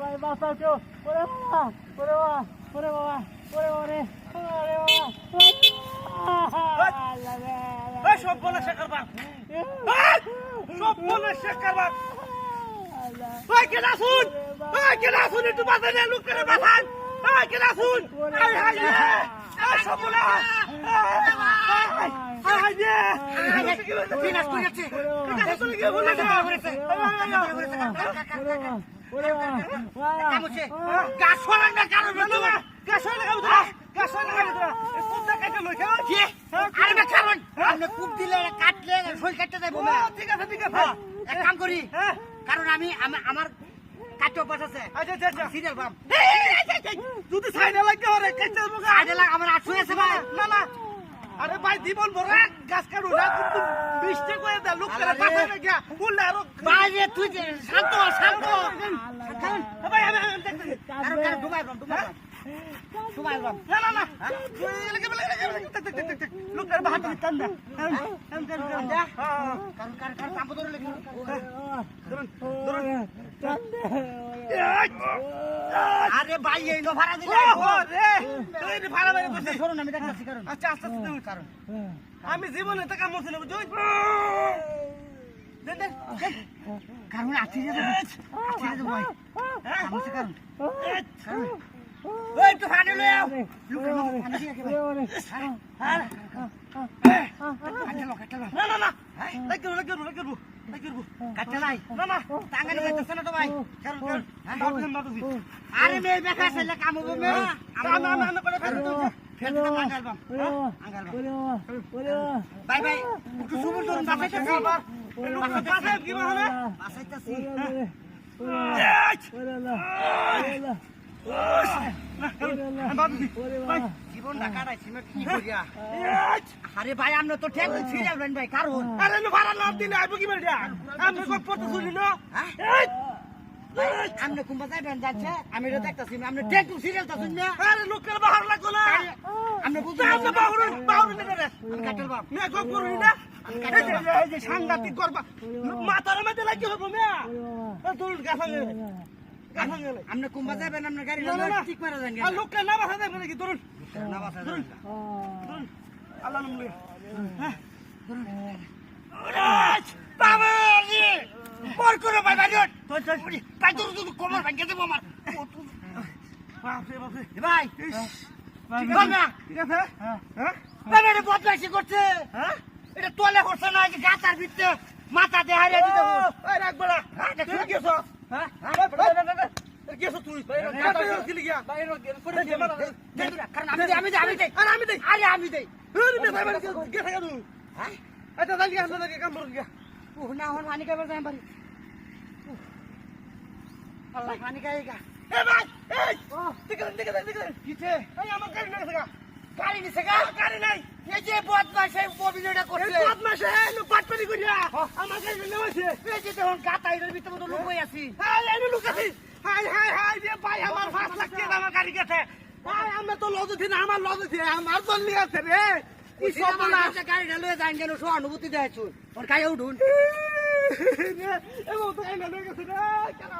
ভাই বাঁচাও কেউ ওরে বাবা ওরে বাবা ওরে বাবা ওরে ওরে ওরে বাবা সব বলে শেখার বাপ সব বলে শেখার বাপ ওই কেনা শুন একটু বাঁচা নেই লোক করে বাঁচান ওই কেনা শুন সব বলে কারণ আমি আমার কাটতে অভ্যাস আছে সিরিয়াল পাম যদি সাইডে লাগতে হবে সাইডে লাগ আমার 800 আছে ভাই না না আরে ভাই জীবন ভরে গাছ কাটু না কিন্তু বৃষ্টি করে দে লোক করে বাঁচা না গিয়া বললে আরো ভাই তুই শান্ত ভাই আমি কারণ ডুবাই না না না লোক করে বাহাত টান দে কারণ কাম ধরে লাগি আরে ভাই এই নো ভাড়া দিলে রে তুই ভাড়া বাইরে বসে শুনুন আমি দেখতেছি কারণ আচ্ছা আস্তে আস্তে কারণ আমি জীবনে টাকা মরছিল বুঝুই দেন কারণ আছি যে ভাই আমি সে কারণ ওই তো ফানে লয়ে আও ফানে দিয়ে কে না না না লাগবো কাটতে নাই না না টাঙ্গানি যাইতেছ না তো ভাই কারণ মারবি আরে মে বেকা ছেলে কাম হবে মে আমি করে ফেল ফেল আঙ্গাল বাম ভাই ভাই একটু সুবল ধরুন বাসাইতেছি বাসায় কি হবে বাসাইতেছি জীবন ঢাকাটাই সীমা কি করিয়া আরে ভাই আমরা তো ঠেক ছিড়ে যাবেন ভাই কারণ আরে ভাড়া না দিলে আইবো কি বেরিয়া আমি কত পড়তে শুনি না আপনি কুম্বা যাইবেন যাচ্ছে আমি এটা দেখতেছি আপনি ঠেক সিরিয়াল তা শুনবে আরে লোকের বাহার লাগলো না আপনি বুঝছেন আপনি বাহুর নিতে রে আমি কাটল বাপ মে কো করুনি না এই যে সাংঘাতিক করবা মাথার মধ্যে লাগি হবে মে তুই গাফাঙ্গে আপনি কুম্বা যাবেন আপনার গাড়ি ঠিক মারা যান আর লোকের না বাসা দেবে নাকি ধরুন না বাসা ধরুন আল্লাহ নাম লই হ্যাঁ বাবাজি পর করে ভাই ভাই তো চল ভাই তুই কোমর ভাঙে দেব আমার বাপরে বাপরে ভাই ঠিক আছে হ্যাঁ বাবা এটা বদমাইশি করছে হ্যাঁ এটা তোলে করছে না যে গাছার ভিতরে মাথা দিয়ে হারিয়ে দিতে ওই রাখ বড়া তুই গেছ হ্যাঁ গেছ তুই গেলি গিয়া কারণ আমি দেই আরে আমি দেই গেছে কেন হ্যাঁ এটা দাঁড়িয়ে আসলে দাঁড়িয়ে কাম করুন গিয়া না হন পানি খাবার যাই পারি আল্লাহ পানি খাই গা এ ভাই এই দিকে কিছে এই আমার গাড়ি নিয়ে গেছে গাড়ি নিছে গা গাড়ি নাই এই যে বদমাইশ এই অভিনয়টা করছে এই বদমাশে লোক পাটপাড়ি করিয়া আমার গাড়ি নিয়ে হইছে এই যে দেখুন গাতাইরের ভিতরে তো লুকাই আছি এই লোক আছে হাই যে ভাই আমার 5 লাখ টাকা আমার গাড়ি গেছে ভাই আমরা তো লজ উঠি না আমার লজ উঠি আমার জল্লি আছে রে কি সব না গাড়িটা লয়ে যান কেন সো অনুভূতি দেখাইছুন ওর গায়ে উঠুন এ ও তো এনে লয়ে গেছে রে কেন